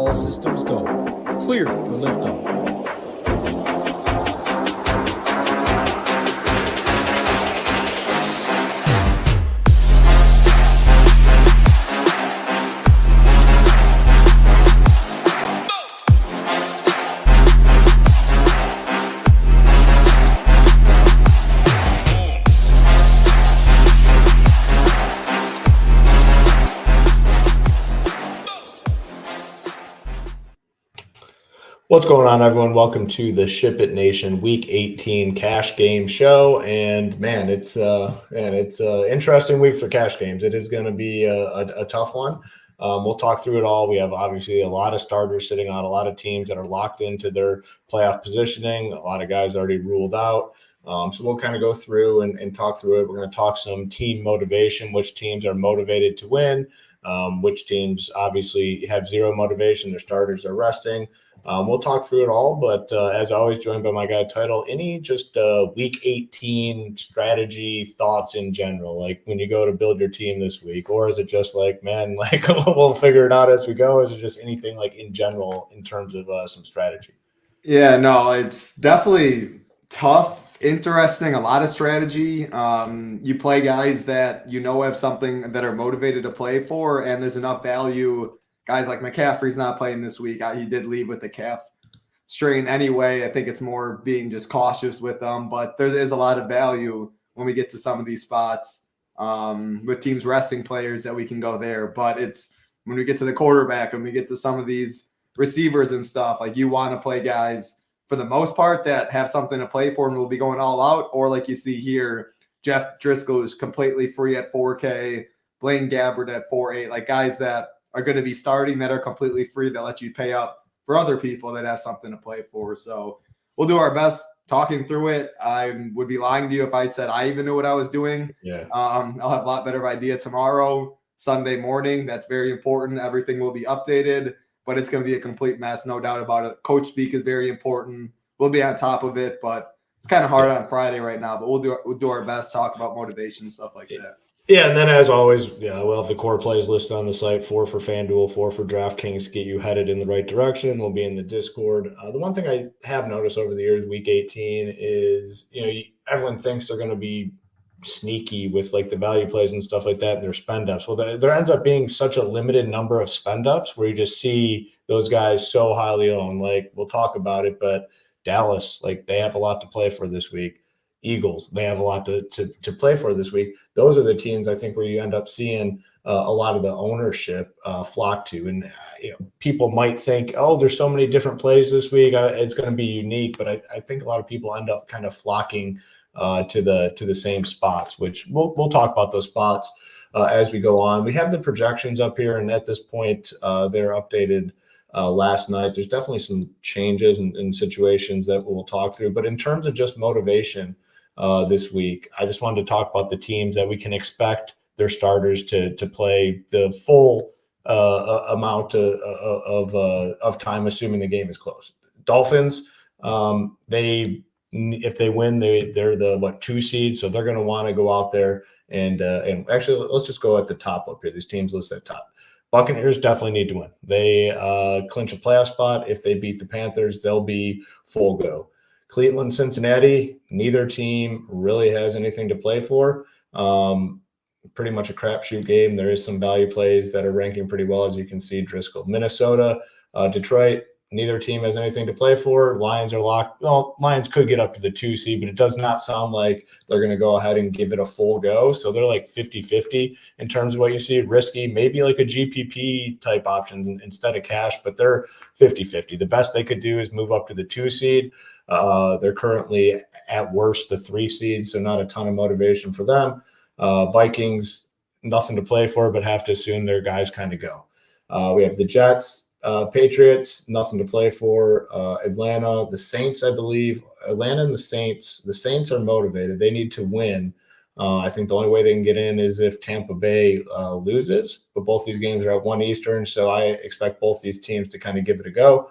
All systems go. Clear for liftoff. What's going on, everyone? Welcome to the SHIPIT Nation Week 18 Cash Game Show. And man, it's an interesting week for cash games. It is going to be a tough one. We'll talk through it all. We have obviously a lot of starters sitting on, a lot of teams that are locked into their playoff positioning. A lot of guys already ruled out. So we'll kind of go through and talk through it. We're going to talk some team motivation, which teams are motivated to win, which teams obviously have zero motivation. Their starters are resting. We'll talk through it all, but as always, joined by my guy Title. Any just week 18 strategy thoughts in general, like when you go to build your team this week, or is it just like, man, like we'll figure it out as we go? Is it just anything like in general in terms of some strategy? Yeah, no, it's definitely tough, interesting, a lot of strategy. You play guys that you know have something that are motivated to play for, and there's enough value. Guys like McCaffrey's not playing this week. He did leave with the calf strain anyway. I think it's more being just cautious with them, but there is a lot of value when we get to some of these spots with teams resting players that we can go there. But it's when we get to the quarterback and we get to some of these receivers and stuff, like you want to play guys for the most part that have something to play for and will be going all out. Or like you see here, Jeff Driscoll is completely free at 4K, Blaine Gabbert at 4.8, like guys that are going to be starting that are completely free that let you pay up for other people that have something to play for. So we'll do our best talking through it. I would be lying to you if I said I even knew what I was doing. Yeah. I'll have a lot better of idea tomorrow, Sunday morning. That's very important. Everything will be updated, but it's going to be a complete mess. No doubt about it. Coach speak is very important. We'll be on top of it, but it's kind of hard on Friday right now, but we'll do our best, talk about motivation and stuff like that. Yeah, and then as always, we'll have the core plays listed on the site, 4 for FanDuel, 4 for DraftKings to get you headed in the right direction. We'll be in the Discord. The one thing I have noticed over the years, week 18, is, everyone thinks they're going to be sneaky with like the value plays and stuff like that, and their spend ups. Well, there ends up being such a limited number of spend ups where you just see those guys so highly owned. Like, we'll talk about it, but Dallas, like, they have a lot to play for this week. Eagles, they have a lot to play for this week. Those are the teams I think where you end up seeing a lot of the ownership flock to. And people might think, oh, there's so many different plays this week, it's going to be unique. But I think a lot of people end up kind of flocking to the same spots, which we'll talk about those spots as we go on. We have the projections up here, and at this point, they're updated last night. There's definitely some changes in situations that we'll talk through. But in terms of just motivation, this week, I just wanted to talk about the teams that we can expect their starters to play the full amount of time, assuming the game is close. Dolphins, if they win, they're the 2 seed, so they're going to want to go out there and actually let's just go at the top up here. These teams listed at top. Buccaneers definitely need to win. They clinch a playoff spot. If they beat the Panthers, they'll be full go. Cleveland, Cincinnati, neither team really has anything to play for. Pretty much a crapshoot game. There is some value plays that are ranking pretty well, as you can see. Driscoll, Minnesota, Detroit, neither team has anything to play for. Lions are locked. Well, Lions could get up to the 2 seed, but it does not sound like they're going to go ahead and give it a full go. So they're like 50-50 in terms of what you see. Risky, maybe like a GPP type option instead of cash, but they're 50-50. The best they could do is move up to the 2 seed. They're currently at worst the 3 seed, so not a ton of motivation for them. Vikings, nothing to play for, but have to assume their guys kind of go. We have the Jets, Patriots, nothing to play for. Atlanta, the Saints, I believe. Atlanta and the Saints are motivated. They need to win. I think the only way they can get in is if Tampa Bay loses, but both these games are at 1 Eastern, so I expect both these teams to kind of give it a go.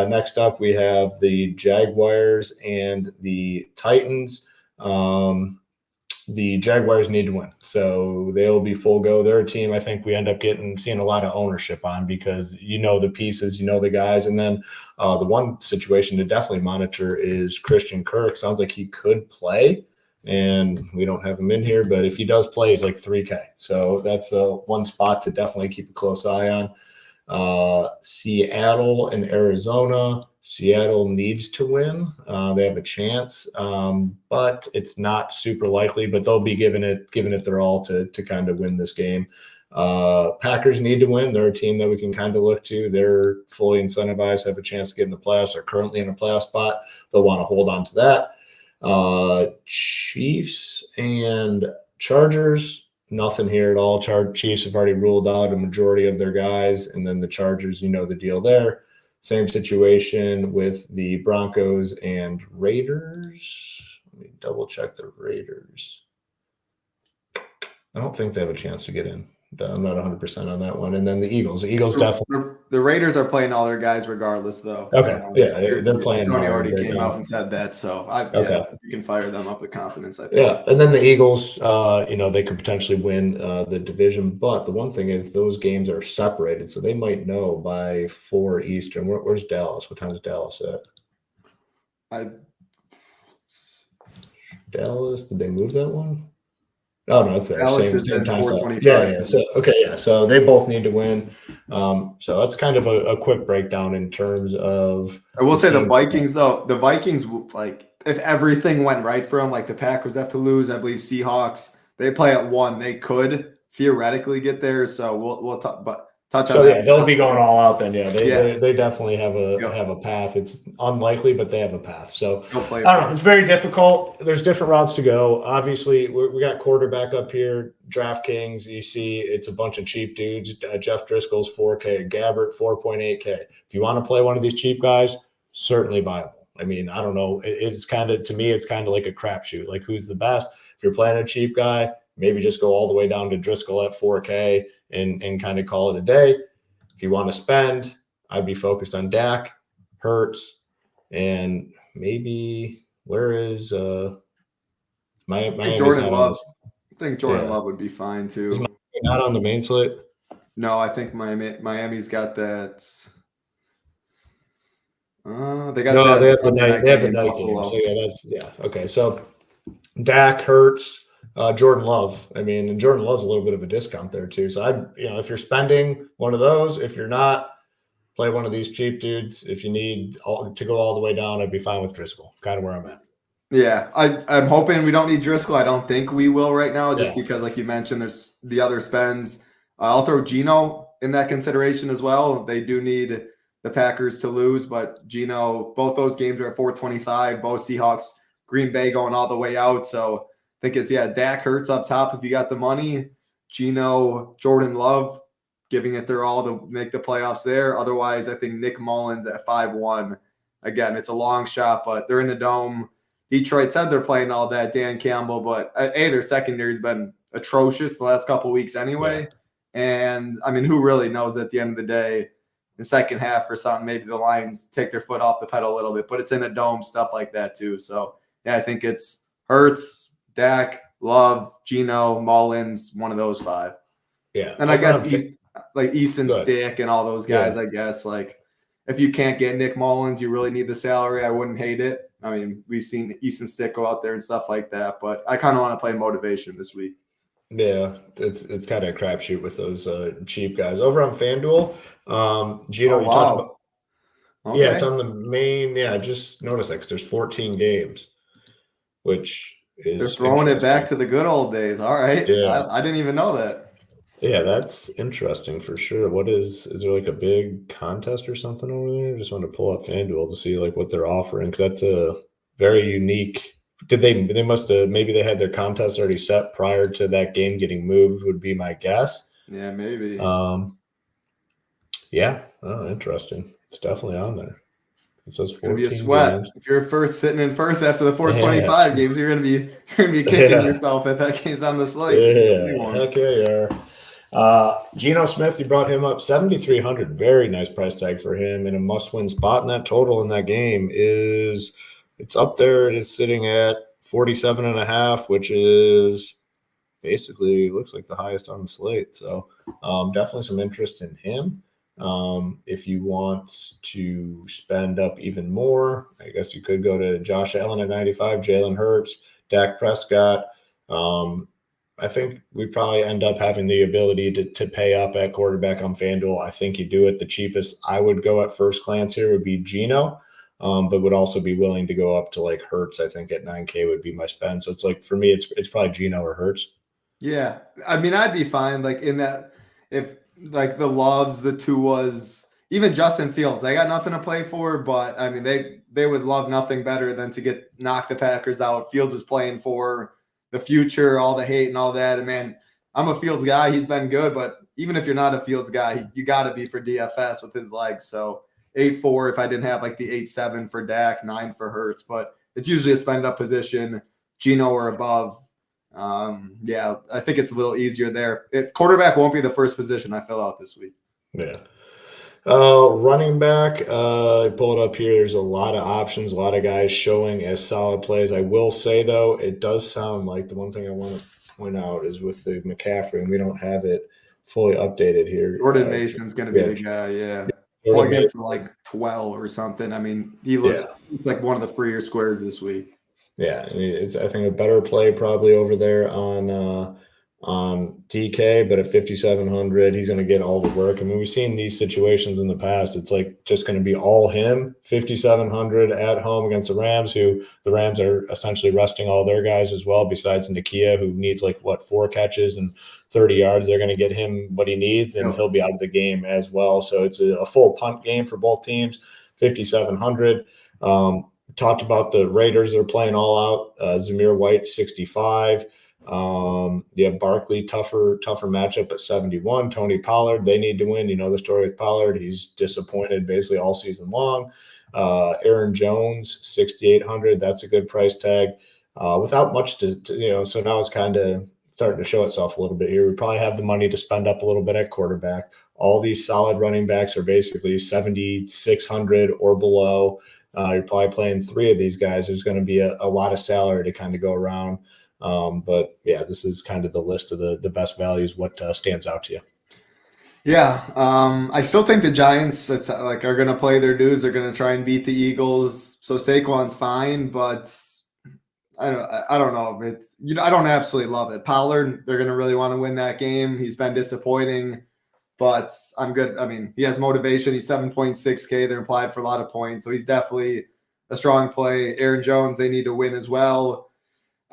Next up, we have the Jaguars and the Titans. the Jaguars need to win. So they'll be full go. They're a team I think we end up seeing a lot of ownership on because the pieces, the guys. And then the one situation to definitely monitor is Christian Kirk. Sounds like he could play, and we don't have him in here, but if he does play, he's like 3K. So that's one spot to definitely keep a close eye on. Seattle and Arizona. Seattle needs to win. They have a chance, but it's not super likely. But they'll be giving it their all to kind of win this game. Packers need to win. They're a team that we can kind of look to. They're fully incentivized, have a chance to get in the playoffs. They're currently in a playoff spot. They'll want to hold on to that. Chiefs and Chargers. Nothing here at all. Chiefs have already ruled out a majority of their guys, and then the Chargers, the deal there. Same situation with the Broncos and Raiders. Let me double check the Raiders. I don't think they have a chance to get in. I'm not 100% on that one. And then the Eagles. The Eagles definitely. The Raiders are playing all their guys regardless, though. Okay. Yeah, they're playing. Tony already came out and said that, so you can fire them up with confidence, I think. Yeah, and then the Eagles, they could potentially win the division, but the one thing is those games are separated, so they might know by 4 Eastern. Where's Dallas? What time is Dallas at? Dallas, did they move that one? Oh, no, it's there. Dallas Same time. 425. Yeah. So they both need to win. So that's kind of a quick breakdown in terms of. I will say the Vikings, though. The Vikings, like, if everything went right for them, like the Packers have to lose, I believe Seahawks, they play at 1. They could theoretically get there. So we'll touch on that. So yeah, they'll be going all out then. Yeah, they definitely have a path. It's unlikely, but they have a path. So I don't know. It's very difficult. There's different routes to go. Obviously, we got quarterback up here. DraftKings, you see, it's a bunch of cheap dudes. Jeff Driscoll's 4K, Gabbert 4.8K. If you want to play one of these cheap guys, certainly viable. I mean, I don't know. It's kind of, to me, it's kind of like a crapshoot. Like, who's the best? If you're playing a cheap guy, maybe just go all the way down to Driscoll at 4K and kind of call it a day. If you want to spend, I'd be focused on Dak, Hurts, and maybe where is Jordan Love? I think Jordan Love would be fine too. Is not on the main slate? No, I think Miami's got that. They have the night game. So okay. So Dak, Hurts, Jordan Love. I mean, and Jordan Love's a little bit of a discount there too. So if you're spending one of those, if you're not, play one of these cheap dudes. If you need to go all the way down, I'd be fine with Driscoll. Kind of where I'm at. Yeah, I'm hoping we don't need Driscoll. I don't think we will right now, just because, like you mentioned, there's the other spends. I'll throw Geno in that consideration as well. They do need the Packers to lose, but Geno, both those games are at 425. Both Seahawks, Green Bay going all the way out. So I think it's Dak, Hurts up top if you got the money. Geno, Jordan Love giving it their all to make the playoffs there. Otherwise, I think Nick Mullins at 5-1. Again, it's a long shot, but they're in the dome. Detroit said they're playing all that, Dan Campbell, but their secondary's been atrocious the last couple of weeks anyway. Yeah. And I mean, who really knows at the end of the day, the second half or something, maybe the Lions take their foot off the pedal a little bit, but it's in a dome, stuff like that too. So yeah, I think it's Hurts, Dak, Love, Geno, Mullins, one of those 5. Yeah. And I guess Easton Stick and all those guys, I guess, like, if you can't get Nick Mullins, you really need the salary. I wouldn't hate it. I mean, we've seen Easton Stick go out there and stuff like that, but I kind of want to play motivation this week. Yeah, it's kind of a crapshoot with those cheap guys. Over on FanDuel, Gino, talked about. Okay. Yeah, it's on the main. Yeah, I just noticed that because there's 14 games, which is. They're throwing it back to the good old days. All right. Yeah. I didn't even know that. Yeah, that's interesting for sure. Is there like a big contest or something over there? Just want to pull up FanDuel to see like what they're offering, because that's a very unique. They must have, maybe they had their contest already set prior to that game getting moved, would be my guess. Yeah, maybe. Yeah. Oh, interesting. It's definitely on there. It says 14 be a sweat. Games. If you're sitting in first after the 425 games, you're gonna be kicking yourself if that game's on the slate. Yeah, heck yeah. Geno Smith, you brought him up 7,300. Very nice price tag for him in a must-win spot. And that total in that game it's up there. It is sitting at 47.5, which is basically looks like the highest on the slate. So definitely some interest in him. If you want to spend up even more, I guess you could go to Josh Allen at 95, Jalen Hurts, Dak Prescott. I think we probably end up having the ability to pay up at quarterback on FanDuel. I think you do it. The cheapest I would go at first glance here would be Geno, but would also be willing to go up to like Hurts. I think at 9K would be my spend. So it's like for me, it's probably Geno or Hurts. Yeah. I mean, I'd be fine like in that if like the Loves, the Tuas, even Justin Fields, they got nothing to play for, but I mean they would love nothing better than to knock the Packers out. Fields is playing for the future, all the hate and all that. And man, I'm a Fields guy. He's been good, but even if you're not a Fields guy, you got to be for DFS with his legs. So 8-4 if I didn't have like the 8-7 for Dak, 9 for Hurts, but it's usually a spend up position, Geno or above. Yeah, I think it's a little easier there. Quarterback won't be the first position I fill out this week. Yeah. Running back, I pull it up here. There's a lot of options, a lot of guys showing as solid plays. I will say, though, it does sound like the one thing I want to point out is with the McCaffrey, and we don't have it fully updated here. Jordan Mason's going to be the guy, yeah. Plug in for like 12 or something. I mean, he looks it's like one of the freer squares this week. Yeah, it's I think a better play probably over there on DK, but at 5,700, he's going to get all the work. I mean, we've seen these situations in the past. It's like just going to be all him. 5,700 at home against the Rams, who the Rams are essentially resting all their guys as well, besides Nakia, who needs 4 catches and 30 yards. They're going to get him what he needs, and he'll be out of the game as well. So it's a full punt game for both teams. 5,700. Talked about the Raiders. They're playing all out. Zamir White, 65. Barkley, tougher matchup at 71. Tony Pollard, they need to win. You know the story with Pollard. He's disappointed basically all season long. Aaron Jones, 6,800. That's a good price tag. Without much to so now it's kind of starting to show itself a little bit here. We probably have the money to spend up a little bit at quarterback. All these solid running backs are basically 7,600 or below. You're probably playing 3 of these guys. There's going to be a lot of salary to kind of go around. But yeah, this is kind of the list of the best values. What stands out to you? Yeah. I still think the Giants are going to play their dues. They're going to try and beat the Eagles. So Saquon's fine, but I don't know. It's, I don't absolutely love it. Pollard, they're going to really want to win that game. He's been disappointing, but I'm good. I mean, he has motivation. He's 7.6K. They're implied for a lot of points. So he's definitely a strong play. Aaron Jones, they need to win as well.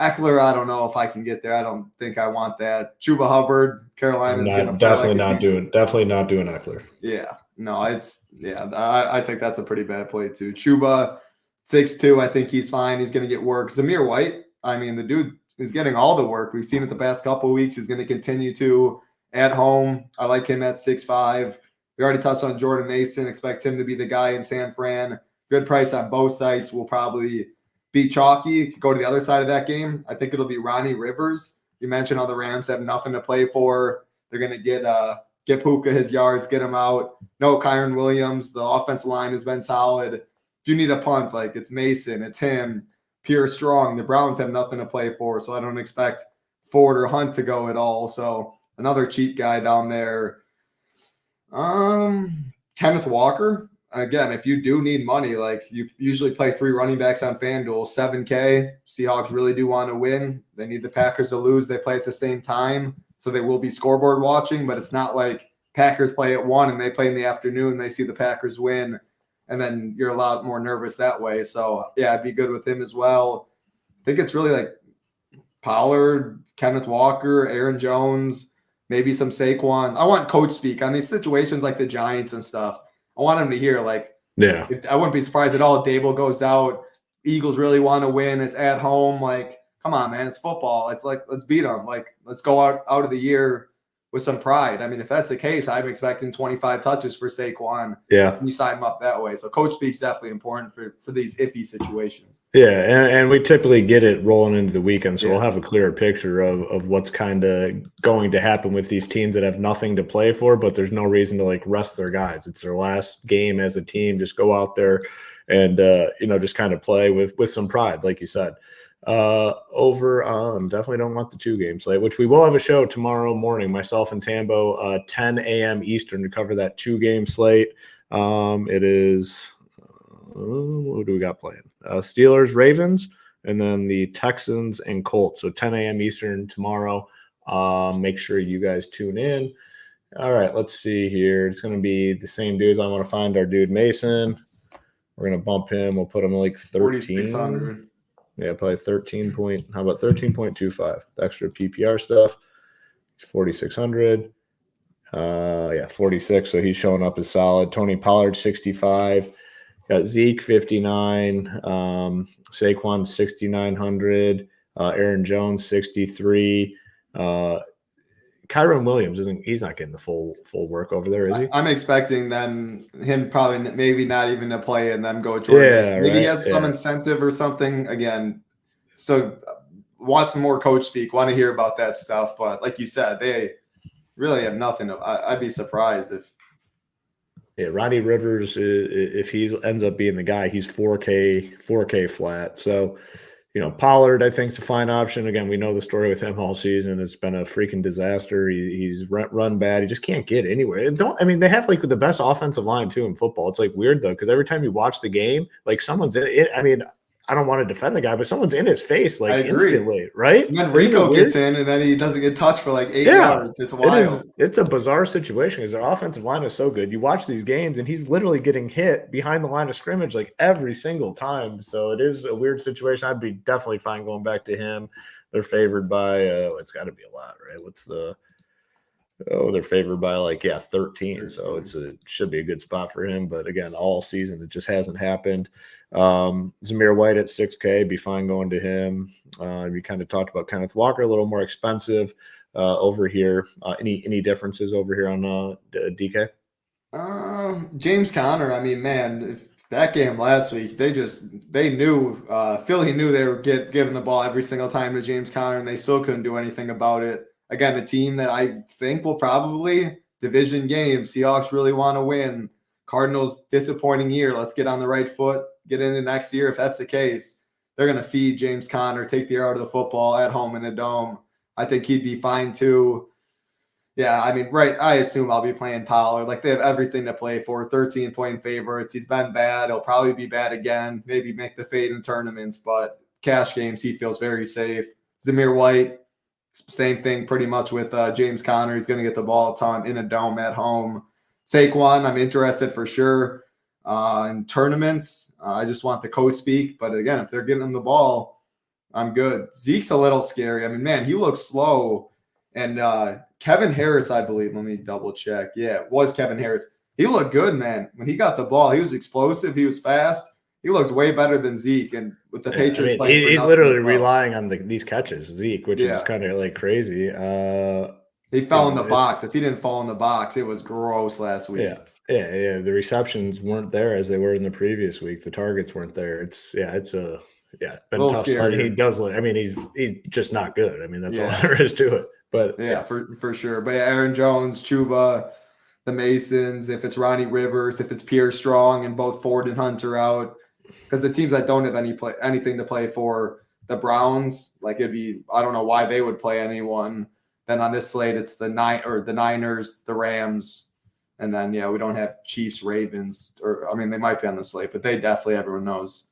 Eckler, I don't know if I can get there. I don't think I want that. Chuba Hubbard, Carolina's going to definitely not doing Eckler. Yeah, no, I think that's a pretty bad play too. Chuba, 6'2", I think he's fine. He's going to get work. Zamir White, I mean, the dude is getting all the work. We've seen it the past couple of weeks. He's going to continue to at home. I like him at 6'5". We already touched on Jordan Mason. Expect him to be the guy in San Fran. Good price on both sites. Will probably be chalky. Go to the other side of that game. I think it'll be Ronnie Rivers. You mentioned how the Rams have nothing to play for. They're going to get Puka his yards, get him out. No Kyron Williams. The offensive line has been solid. If you need a punt, it's Mason, it's him, Pierre Strong. The Browns have nothing to play for, so I don't expect Ford or Hunt to go at all. So another cheap guy down there. Kenneth Walker. Again, if you do need money, you usually play 3 running backs on FanDuel, 7K. Seahawks really do want to win. They need the Packers to lose. They play at the same time, so they will be scoreboard watching, but it's not like Packers play at 1 and they play in the afternoon. They see the Packers win, and then you're a lot more nervous that way. So, yeah, I'd be good with him as well. I think it's really Pollard, Kenneth Walker, Aaron Jones, maybe some Saquon. I want coach speak on these situations like the Giants and stuff. I want him to hear, I wouldn't be surprised at all if Dable goes out. Eagles really want to win. It's at home. Come on, man. It's football. It's let's beat them. Let's go out of the year with some pride. I mean, if that's the case, I'm expecting 25 touches for Saquon. Yeah. You sign him up that way. So coach speak's definitely important for these iffy situations. Yeah, and we typically get it rolling into the weekend, so we'll have a clearer picture of what's kind of going to happen with these teams that have nothing to play for, but there's no reason to rest their guys. It's their last game as a team. Just go out there and just kind of play with some pride, like you said. over on definitely don't want the 2-game slate, which we will have a show tomorrow morning, myself and Tambo, 10 a.m. Eastern to cover that 2-game slate. It is what do we got playing? Steelers, Ravens, and then the Texans and Colts. So 10 a.m. Eastern tomorrow. Make sure you guys tune in. All right, let's see here. It's going to be the same dudes. I want to find our dude Mason. We're going to bump him. We'll put him like 13. Yeah, probably 13 point. How about 13.25? The extra PPR stuff. It's 4,600. Yeah, 46. So he's showing up as solid. Tony Pollard, 65. Got Zeke, 59. Saquon, 6,900. Aaron Jones, 63. Kyron Williams he's not getting the full work over there, is he? I'm expecting him probably maybe not even to play and them go Jordan. Yeah, maybe he has some incentive or something. Again, so want some more coach speak, want to hear about that stuff. But like you said, they really have nothing. I'd be surprised if. Yeah, Rodney Rivers, if he ends up being the guy, he's 4K flat. So, Pollard, I think, is a fine option. Again, we know the story with him all season. It's been a freaking disaster. He's run bad. He just can't get anywhere. They have like the best offensive line too in football. It's like weird though, because every time you watch the game, like someone's in it. I mean, I don't want to defend the guy, but someone's in his face like instantly, right? And then Rico gets in, and then he doesn't get touched for like 8 yards. It's wild. It's a bizarre situation because their offensive line is so good. You watch these games, and he's literally getting hit behind the line of scrimmage like every single time. So it is a weird situation. I'd be definitely fine going back to him. They're favored by it's got to be a lot, right? They're favored by 13. So it should be a good spot for him. But again, all season it just hasn't happened. Zamir White at 6K, be fine going to him. We kind of talked about Kenneth Walker, a little more expensive over here. Any differences over here on DK? James Conner. I mean, man, that game last week, they knew Philly knew they were giving the ball every single time to James Conner, and they still couldn't do anything about it. Again, a team that I think will probably division game. Seahawks really want to win. Cardinals, disappointing year. Let's get on the right foot, get into next year. If that's the case, they're going to feed James Conner, take the air out of the football at home in a dome. I think he'd be fine too. Yeah, I mean, right. I assume I'll be playing Pollard. They have everything to play for. 13-point favorites. He's been bad. He'll probably be bad again. Maybe make the fade in tournaments, but cash games, he feels very safe. Zamir White, same thing pretty much with James Conner. He's going to get the ball a ton in a dome at home. Saquon, I'm interested for sure in tournaments. I just want the coach speak. But again, if they're getting him the ball, I'm good. Zeke's a little scary. I mean, man, he looks slow. And Kevin Harris, I believe. Let me double check. Yeah, it was Kevin Harris. He looked good, man. When he got the ball, he was explosive. He was fast. He looked way better than Zeke. And with the Patriots playing, he's literally relying on these catches, Zeke, which is kind of crazy. He fell in the box. If he didn't fall in the box, it was gross last week. Yeah. The receptions weren't there as they were in the previous week. The targets weren't there. It's been tough. He does look. I mean, he's just not good. I mean, that's all there is to it. But for sure. But Aaron Jones, Chuba, the Masons. If it's Ronnie Rivers, if it's Pierre Strong, and both Ford and Hunter out, because the teams that don't have anything to play for, the Browns, it'd be, I don't know why they would play anyone. Then on this slate, it's the Niners, the Rams, and then we don't have Chiefs, Ravens, they might be on the slate, but they definitely, everyone knows,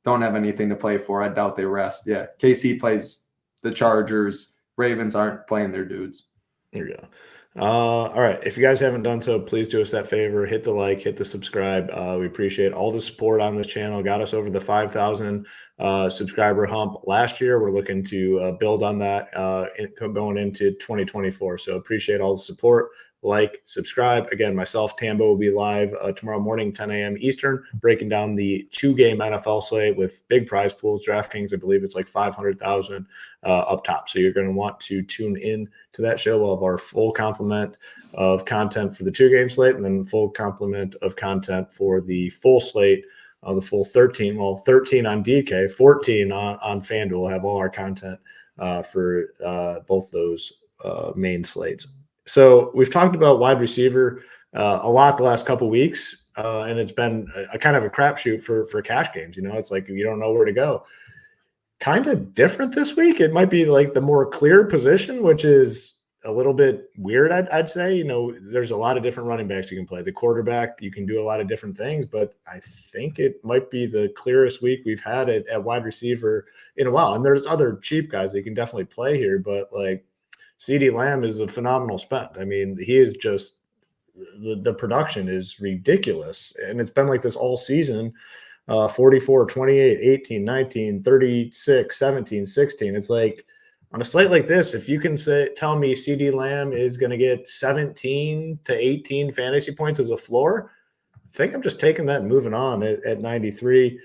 don't have anything to play for. I doubt they rest. Yeah, KC plays the Chargers. Ravens aren't playing their dudes. There you go. All right. If you guys haven't done so, please do us that favor. Hit the like, hit the subscribe. We appreciate all the support on this channel. Got us over the 5,000 subscriber hump last year. We're looking to build on that going into 2024. So appreciate all the support. Like, subscribe. Again, myself, Tambo, will be live tomorrow morning, 10 a.m. Eastern, breaking down the 2-game NFL slate with big prize pools. DraftKings, I believe it's 500,000 up top. So you're going to want to tune in to that show. We'll have our full complement of content for the 2-game slate, and then full complement of content for the full slate, the full 13. Well, 13 on DK, 14 on FanDuel. We'll have all our content for both those main slates. So we've talked about wide receiver a lot the last couple of weeks, and it's been a kind of a crapshoot for cash games. It's you don't know where to go. kind of different this week. It might be like the more clear position, which is a little bit weird, I'd say. There's a lot of different running backs you can play. The quarterback, you can do a lot of different things, but I think it might be the clearest week we've had at wide receiver in a while. And there's other cheap guys that you can definitely play here, but like CeeDee Lamb is a phenomenal spend. I mean, he is just the production is ridiculous. And it's been like this all season. 44, 28, 18, 19, 36, 17, 16. It's like on a slate like this, if you can tell me CeeDee Lamb is going to get 17 to 18 fantasy points as a floor, I think I'm just taking that and moving on at 93.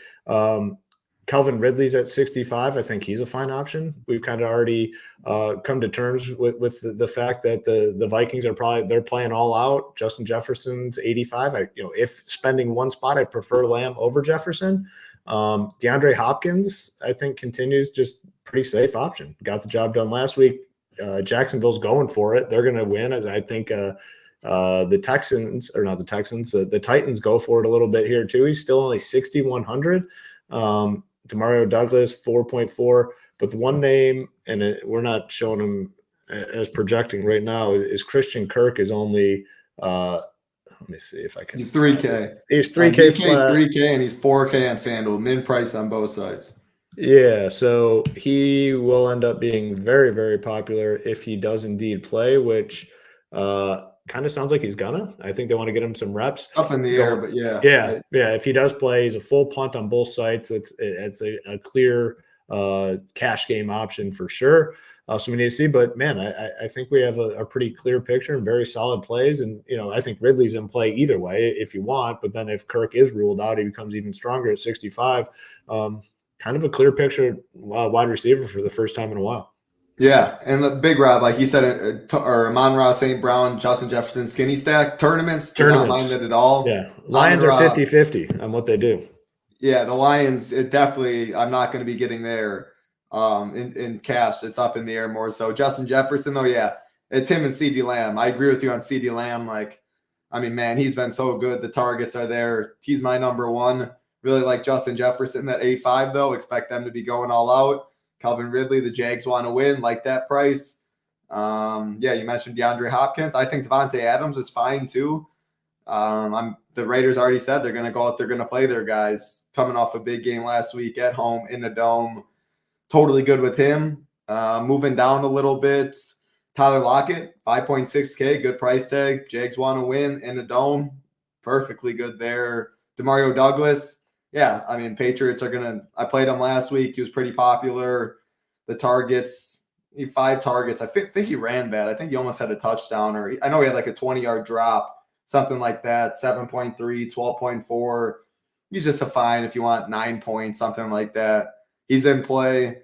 Calvin Ridley's at 65. I think he's a fine option. We've kind of already come to terms with the fact that the Vikings they're playing all out. Justin Jefferson's 85. If spending one spot, I prefer Lamb over Jefferson. DeAndre Hopkins, I think, continues just pretty safe option. Got the job done last week. Jacksonville's going for it. They're going to win. As I think the Texans, or not the Texans, the Titans go for it a little bit here too. He's still only 6,100. Demario Douglas 4.4, but the one name, and we're not showing him as projecting right now, is Christian Kirk is only let me see if I can. He's 3K. He's 3K flat. 3K, and he's 4K on FanDuel. Min price on both sides. Yeah, so he will end up being very, very popular if he does indeed play, which kind of sounds like he's gonna. I think they want to get him some reps. Up in the air, but yeah. Yeah. If he does play, he's a full punt on both sides. It's a clear cash game option for sure. So we need to see. But man, I think we have a pretty clear picture and very solid plays. And I think Ridley's in play either way if you want. But then if Kirk is ruled out, he becomes even stronger at 65. Kind of a clear picture wide receiver for the first time in a while. Yeah, and the Big Rob, like he said, or Amon-Ra, St. Brown, Justin Jefferson, skinny stack, tournaments, do not mind it at all. Yeah, Lions are 50-50 on what they do. Yeah, the Lions, I'm not going to be getting there in cash. It's up in the air more so. Justin Jefferson, though, yeah, it's him and CeeDee Lamb. I agree with you on CeeDee Lamb. Man, he's been so good. The targets are there. He's my number one. Really like Justin Jefferson at 8.5, though. Expect them to be going all out. Calvin Ridley, the Jags want to win, like that price. You mentioned DeAndre Hopkins. I think Devontae Adams is fine too. The Raiders already said they're going to go out, they're going to play their guys. Coming off a big game last week at home in the dome. Totally good with him. Moving down a little bit. Tyler Lockett, 5.6K, good price tag. Jags want to win in the dome. Perfectly good there. Demario Douglas. Yeah, Patriots are going to – I played him last week. He was pretty popular. The targets, 5 targets. I think he ran bad. I think he almost had a touchdown. I know he had like a 20-yard drop, something like that, 7.3, 12.4. He's just a fine if you want 9 points, something like that. He's in play.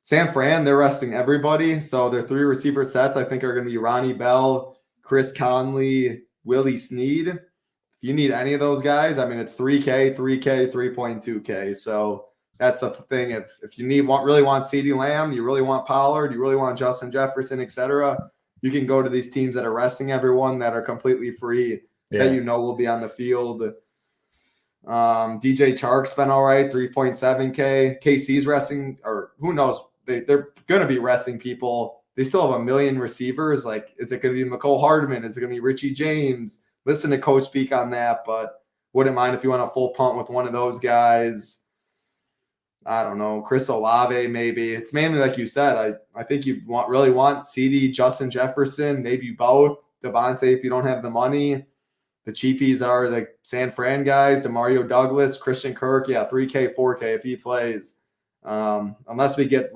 San Fran, they're resting everybody. So their 3 receiver sets, I think, are going to be Ronnie Bell, Chris Conley, Willie Snead. You need any of those guys, it's 3K, 3.2K. So that's the thing. If you really want CeeDee Lamb, you really want Pollard, you really want Justin Jefferson, etc., you can go to these teams that are resting everyone, that are completely free, that will be on the field. DJ Chark's been all right, 3.7K. KC's resting, or who knows? They're going to be resting people. They still have a million receivers. Like, is it going to be McCole Hardman? Is it going to be Richie James? Listen to Coach speak on that, but wouldn't mind if you want a full punt with one of those guys. I don't know, Chris Olave maybe. It's mainly like you said. I think you really want CD, Justin Jefferson, maybe both. Devontae if you don't have the money. The cheapies are the San Fran guys, Demario Douglas, Christian Kirk. Yeah, 3K, 4K if he plays. Unless we get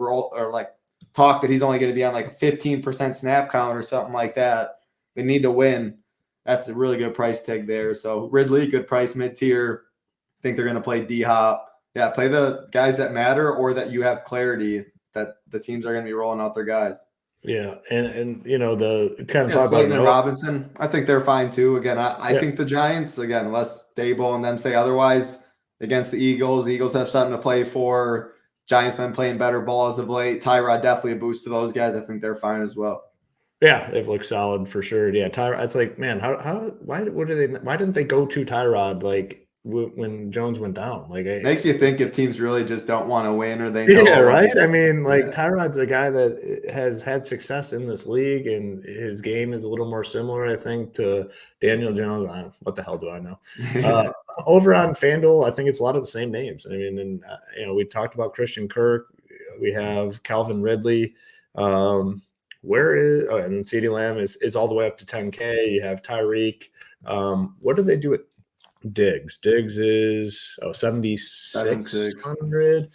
talk that he's only going to be on like a 15% snap count or something like that. They need to win. That's a really good price tag there. So Ridley, good price mid-tier. I think they're going to play D-Hop. Yeah, play the guys that matter or that you have clarity that the teams are going to be rolling out their guys. Yeah, and the kind of talk Slayton about and Robinson, I think they're fine too. Again, I think the Giants, again, unless Dable and them say otherwise, against the Eagles have something to play for. Giants been playing better ball as of late. Tyrod definitely a boost to those guys. I think they're fine as well. Yeah, they've looked solid for sure. Yeah, Tyrod. It's like, man, why didn't they go to Tyrod like when Jones went down. Like, makes you think if teams really just don't want to win or they know. Yeah, right. I mean, like Yeah. Tyrod's a guy that has had success in this league, and his game is a little more similar, I think, to Daniel Jones. What the hell do I know? Over on FanDuel, I think it's a lot of the same names. I mean, and we talked about Christian Kirk. We have Calvin Ridley. And CeeDee Lamb is all the way up to 10K. You have Tyreek. What do they do at Diggs? Diggs is 7,600.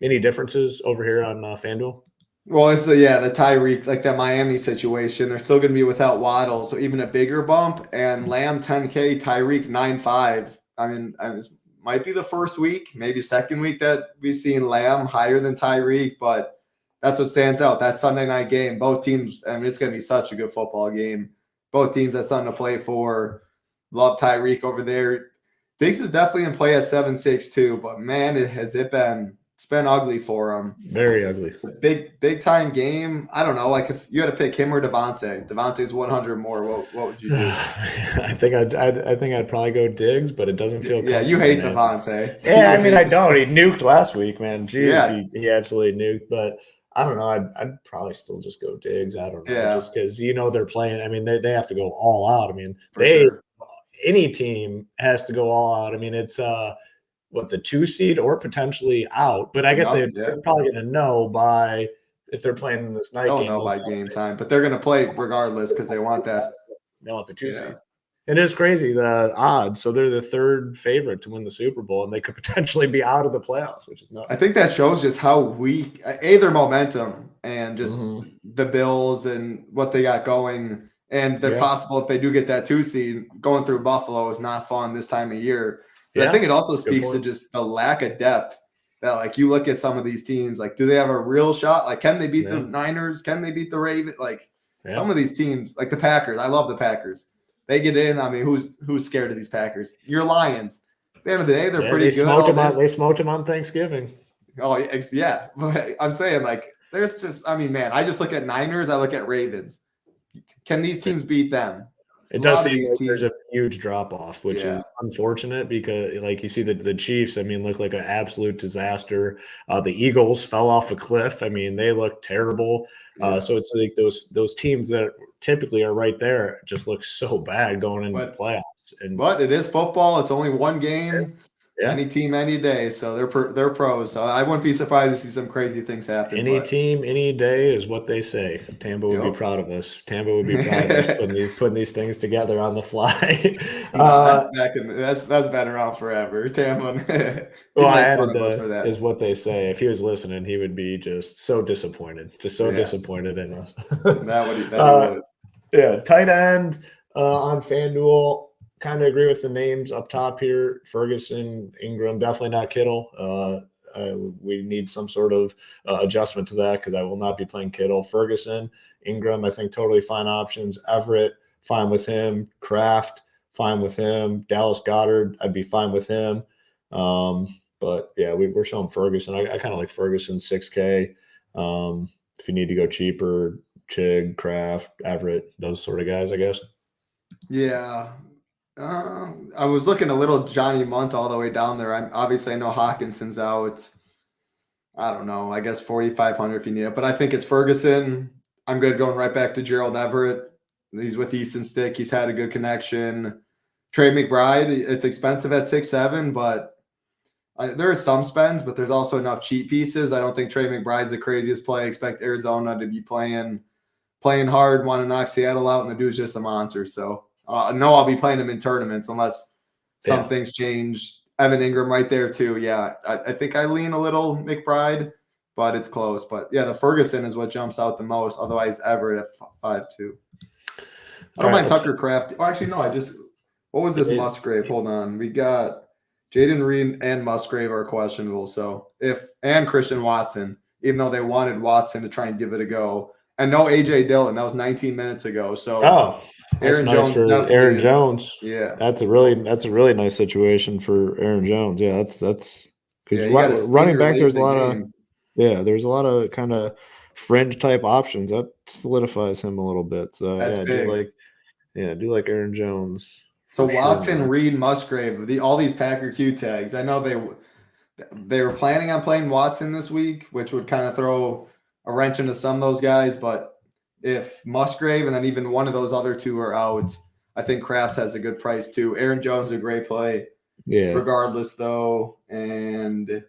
Any differences over here on FanDuel? Well, it's the Tyreek, like that Miami situation. They're still going to be without Waddle, so even a bigger bump. And Lamb 10K, Tyreek 9.5. I mean, this might be the first week, maybe second week that we've seen Lamb higher than Tyreek, but that's what stands out. That Sunday night game, both teams. I mean, it's going to be such a good football game. Both teams have something to play for. Love Tyreek over there. Diggs is definitely in play at 7.6 too, but man, it's been ugly for him. Very ugly. Big time game. I don't know. Like if you had to pick him or Devontae's 100 more. What would you do? I think I'd probably go Diggs, but it doesn't feel. Yeah, you hate Devontae. Yeah, I mean I don't. He nuked last week, man. Jeez, yeah. he absolutely nuked. But I don't know. I'd probably still just go Diggs. I don't know. Yeah. Just because they're playing. I mean they have to go all out. I mean Sure. Any team has to go all out. I mean it's the 2 seed or potentially out, but I guess they're probably going to know by if they're playing in this night game. They'll know by game time, but they're going to play regardless because they want that. They want the 2 seed. It is crazy, the odds. So they're the third favorite to win the Super Bowl, and they could potentially be out of the playoffs, which is nuts. I think that shows just how weak their momentum and just the Bills and what they got going. And they're possible if they do get that 2 seed, going through Buffalo is not fun this time of year. But I think it also speaks to just the lack of depth that, like, you look at some of these teams, like, do they have a real shot? Like, can they beat the Niners? Can they beat the Ravens? Like, some of these teams, like the Packers, I love the Packers. They get in. I mean, who's scared of these Packers? Your Lions. At the end of the day, they're pretty good. They smoked them on Thanksgiving. Oh, yeah. But I'm saying, like, there's just, I mean, man, I just look at Niners. I look at Ravens. Can these teams beat them? It does seem like there's a huge drop-off, which is unfortunate because, like, you see the Chiefs, I mean, look like an absolute disaster. The Eagles fell off a cliff. I mean, they look terrible. So it's like those teams that typically are right there just look so bad going into the playoffs. But it is football. It's only one game. Yeah. Any team, any day. So they're pros. So I wouldn't be surprised to see some crazy things happen. Any team, any day is what they say. Tambo would be proud of us. Tambo would be proud of us putting these things together on the fly. That's been around forever. Tambo. Well, I added is what they say. If he was listening, he would be just so disappointed. Disappointed in us. that would. Yeah, tight end on FanDuel. Kind of agree with the names up top here. Ferguson, Ingram, definitely not Kittle. We need some sort of adjustment to that because I will not be playing Kittle. Ferguson, Ingram, I think totally fine options. Everett, fine with him. Kraft, fine with him. Dallas Goedert, I'd be fine with him. But yeah, we're showing Ferguson. I kind of like Ferguson, 6K. If you need to go cheaper, Chig, Kraft, Everett, those sort of guys, I guess. Yeah. I was looking a little Johnny Munt all the way down there. I know Hawkinson's out. I don't know. I guess 4,500 if you need it. But I think it's Ferguson. I'm good going right back to Gerald Everett. He's with Easton Stick. He's had a good connection. Trey McBride, it's expensive at 6.7, but there are some spends, but there's also enough cheap pieces. I don't think Trey McBride's the craziest play. I expect Arizona to be playing hard, want to knock Seattle out, and the dude's just a monster. So no, I'll be playing him in tournaments unless some things change. Evan Ingram right there too. Yeah, I think I lean a little McBride, but it's close. But yeah, the Ferguson is what jumps out the most. Otherwise, Everett at 5.2. I don't mind Tucker Kraft. Oh, actually, no. What was this Musgrave? Hold on. We got Jaden Reed and Musgrave are questionable. So and Christian Watson, even though they wanted Watson to try and give it a go. And no AJ Dillon. That was 19 minutes ago. So Aaron Jones for Aaron Jones. Yeah, that's a really nice situation for Aaron Jones. Yeah, that's because running back there's a lot of kind of fringe type options that solidifies him a little bit. So that's big. I do like Aaron Jones. So For sure, Watson, man. Reed, Musgrave, all these Packer Q tags. I know they were planning on playing Watson this week, which would kind of throw a wrench into some of those guys. But if Musgrave and then even one of those other two are out, I think Crafts has a good price too. Aaron Jones, a great play. Yeah. Regardless, though. And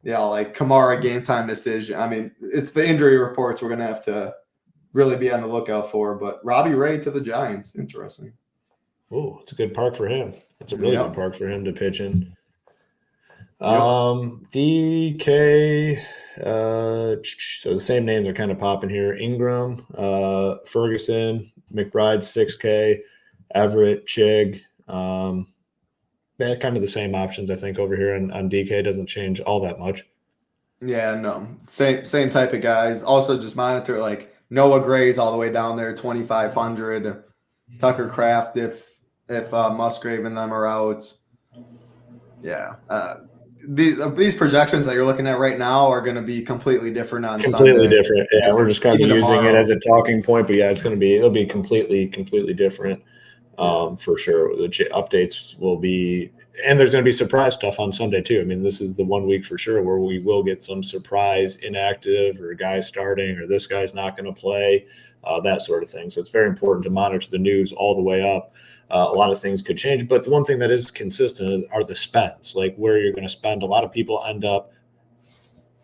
yeah, like Kamara game time decision. I mean, it's the injury reports we're going to have to really be on the lookout for. But Robbie Ray to the Giants. Interesting. Oh, it's a good park for him. It's a really good park for him to pitch in. DK, so the same names are kind of popping here. Ingram, Ferguson, McBride, 6K, Everett, Chig. Kind of the same options, I think, over here on DK. Doesn't change all that much. Yeah, no. Same type of guys. Also just monitor like Noah Gray's all the way down there, 2,500. Tucker Kraft if Musgrave and them are out. Yeah. These projections that you're looking at right now are going to be completely different on completely Sunday. Different. Yeah, we're just kind of using it as a talking point, but yeah, it'll be completely different. For sure. The updates will be, and there's going to be surprise stuff on Sunday too. I mean, this is the 1 week for sure where we will get some surprise inactive or guys starting or this guy's not going to play, that sort of thing. So it's very important to monitor the news all the way up. A lot of things could change, but the one thing that is consistent are the spends, like where you're going to spend. A lot of people end up,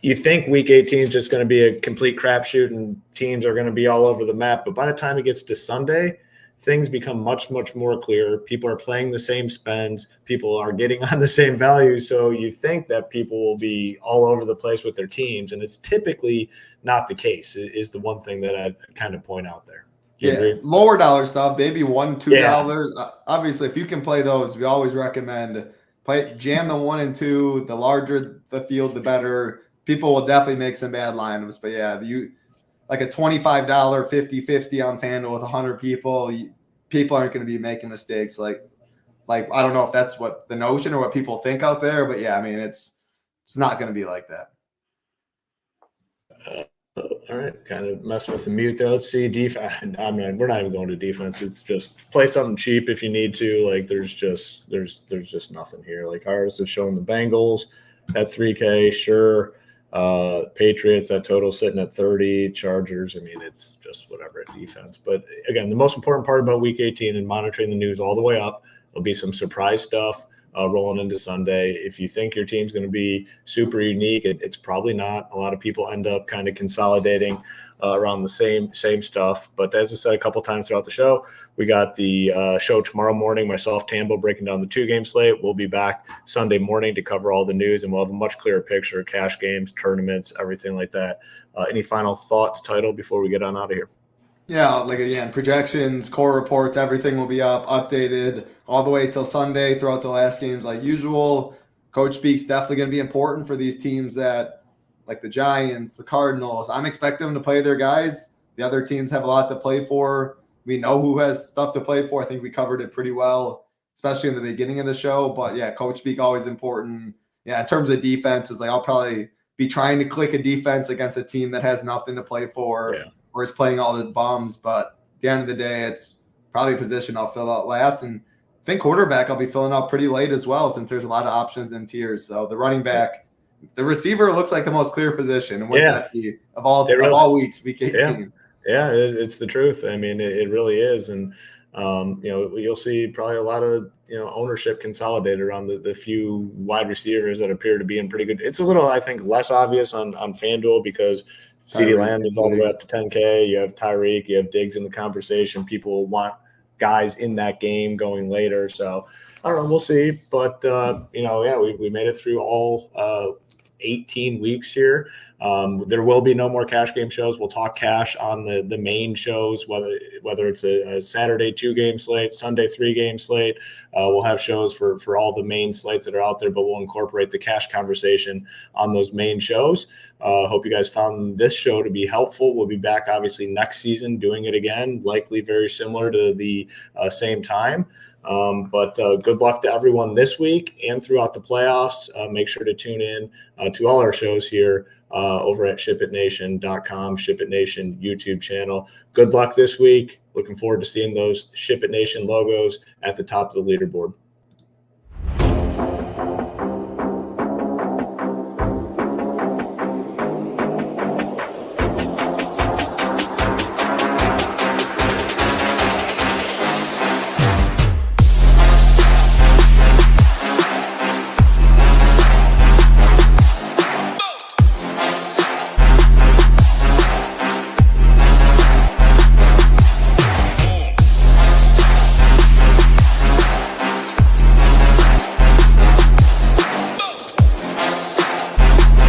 you think week 18 is just going to be a complete crapshoot and teams are going to be all over the map. But by the time it gets to Sunday, things become much, much more clear. People are playing the same spends. People are getting on the same values. So you think that people will be all over the place with their teams, and it's typically not the case, is the one thing that I'd kind of point out there. Yeah, lower dollar stuff, maybe $1, $2. Yeah. Obviously, if you can play those, we always recommend jam the 1 and 2. The larger the field, the better. People will definitely make some bad lineups, but yeah, like a $25 50-50 on FanDuel with 100 people. People aren't going to be making mistakes. Like I don't know if that's what the notion or what people think out there, but yeah, I mean it's not going to be like that. All right, kind of messing with the mute there. Let's see defense. We're not even going to defense. It's just play something cheap if you need to. Like there's just nothing here. Like ours is showing the Bengals at 3K, sure. Patriots, that total sitting at 30. Chargers, I mean, it's just whatever at defense. But again, the most important part about week 18 and monitoring the news all the way up, there'll be some surprise stuff rolling into Sunday. If you think your team's going to be super unique, it's probably not. A lot of people end up kind of consolidating around the same stuff. But as I said a couple times throughout the show, we got the show tomorrow morning, myself, Tambo, breaking down the 2-game slate. We'll be back Sunday morning to cover all the news, and we'll have a much clearer picture, cash games, tournaments, everything like that. Any final thoughts, Title, before we get on out of here? Yeah, like again, projections, core reports, everything will be up, updated all the way till Sunday throughout the last games like usual. Coach Speak's definitely going to be important for these teams that, like the Giants, the Cardinals. I'm expecting them to play their guys. The other teams have a lot to play for. We know who has stuff to play for. I think we covered it pretty well, especially in the beginning of the show. But yeah, Coach Speak always important. Yeah, in terms of defense, is like I'll probably be trying to click a defense against a team that has nothing to play for. Yeah. Or is playing all the bums, but at the end of the day, it's probably a position I'll fill out last. And I think quarterback I'll be filling out pretty late as well, since there's a lot of options in tiers. So the running back, the receiver looks like the most clear position. And would that be of all weeks, week 18? Yeah, it's the truth. I mean, it really is. And, you'll see probably a lot of, ownership consolidated around the few wide receivers that appear to be in pretty good. It's a little, I think, less obvious on FanDuel because CeeDee Lamb is all the way up to 10K. You have Tyreek, you have Diggs in the conversation. People want guys in that game going later. So I don't know. We'll see. But, we made it through all 18 weeks here. There will be no more cash game shows. We'll talk cash on the main shows, whether it's a Saturday 2-game slate, Sunday 3-game slate. We'll have shows for all the main slates that are out there, but we'll incorporate the cash conversation on those main shows. Hope you guys found this show to be helpful. We'll be back obviously next season doing it again, likely very similar to the same time. But good luck to everyone this week and throughout the playoffs. Make sure to tune in to all our shows here over at ShipItNation.com, ShipIt Nation YouTube channel. Good luck this week. Looking forward to seeing those ShipIt Nation logos at the top of the leaderboard.